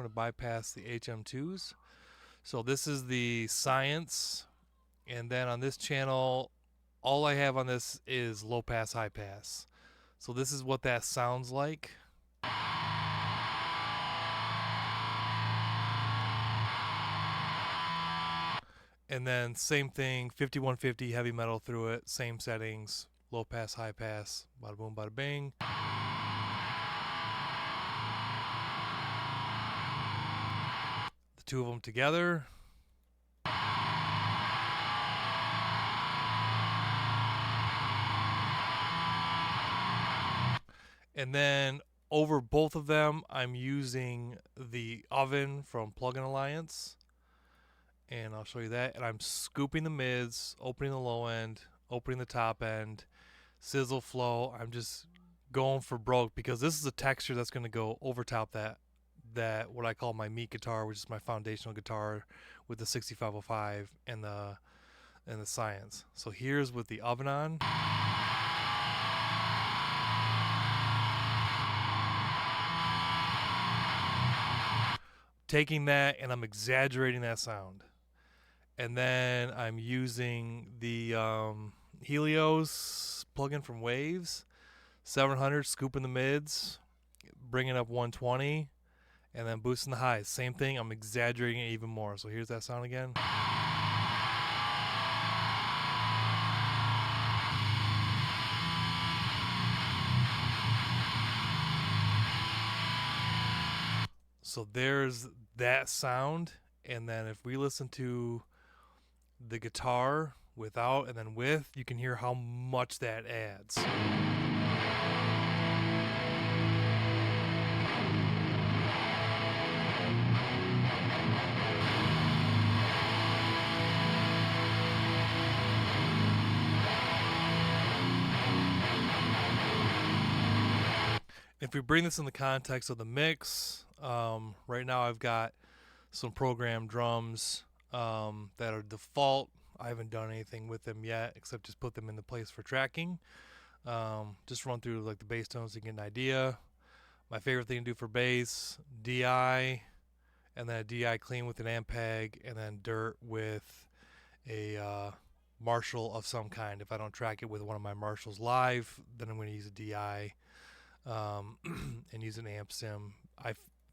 to bypass the HM2s. So this is the science, and then on this channel, all I have on this is low pass, high pass. So this is what that sounds like. And then same thing, 5150 heavy metal through it, same settings, low pass, high pass, bada boom, bada bing. The two of them together. And then over both of them, I'm using the oven from Plug-in Alliance. And I'll show you that. And I'm scooping the mids, opening the low end, opening the top end, sizzle flow. I'm just going for broke because this is a texture that's going to go over top that what I call my meat guitar, which is my foundational guitar with the 6505 and the science. So here's with the oven on. Taking that and I'm exaggerating that sound. And then I'm using the Helios plugin from Waves, 700, scooping the mids, bringing up 120, and then boosting the highs. Same thing, I'm exaggerating it even more. So here's that sound again. So there's that sound. And then if we listen to the guitar without and then with, you can hear how much that adds. If we bring this in the context of the mix, right now I've got some programmed drums that are default. I haven't done anything with them yet except just put them in the place for tracking. Just run through like the bass tones to get an idea. My favorite thing to do for bass, DI, and then a DI clean with an Ampeg, and then dirt with a Marshall of some kind. If I don't track it with one of my Marshalls live, then I'm going to use a DI and use an amp sim.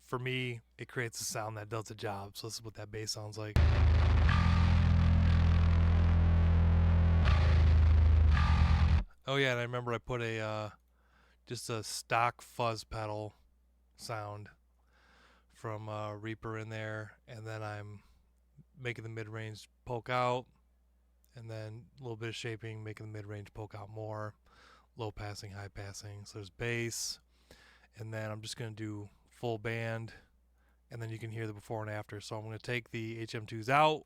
For me, it creates a sound that does the job. So this is what that bass sounds like. Oh yeah, and I remember I put a just a stock fuzz pedal sound from Reaper in there, and then I'm making the mid-range poke out, and then a little bit of shaping, making the mid-range poke out more, low passing, high passing. So there's bass, and then I'm just going to do full band, and then you can hear the before and after. So I'm going to take the HM2s out.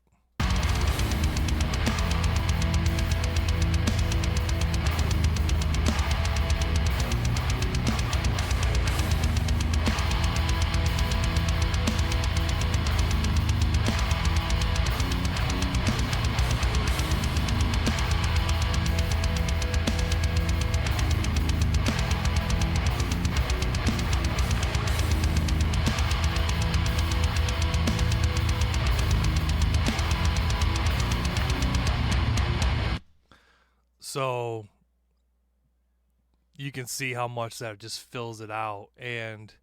So you can see how much that just fills it out. And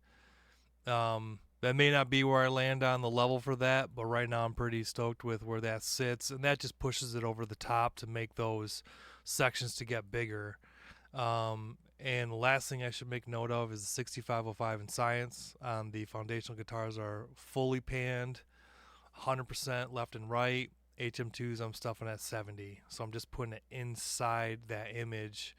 that may not be where I land on the level for that, but right now I'm pretty stoked with where that sits. And that just pushes it over the top to make those sections to get bigger. And the last thing I should make note of is the 6505 in science on the foundational guitars are fully panned, 100% left and right. HM2s I'm stuffing at 70, so I'm just putting it inside that image.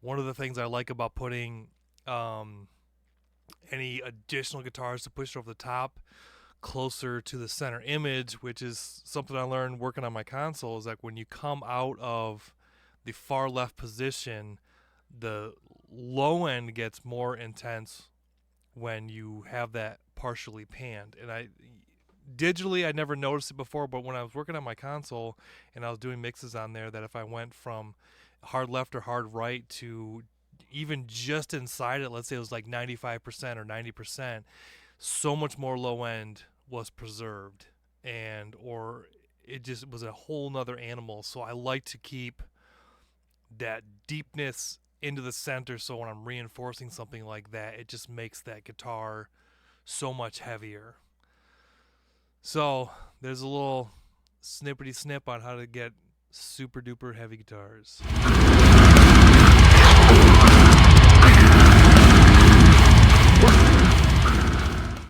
One of the things I like about putting any additional guitars to push over the top closer to the center image, which is something I learned working on my console, is like when you come out of the far left position, the low end gets more intense when you have that partially panned. And digitally I never noticed it before, but when I was working on my console and I was doing mixes on there, that if I went from hard left or hard right to even just inside it, let's say it was like 95% or 90%, so much more low end was preserved, and or it just was a whole nother animal. So I like to keep that deepness into the center, so when I'm reinforcing something like that, it just makes that guitar so much heavier. So there's a little snippety snip on how to get super duper heavy guitars.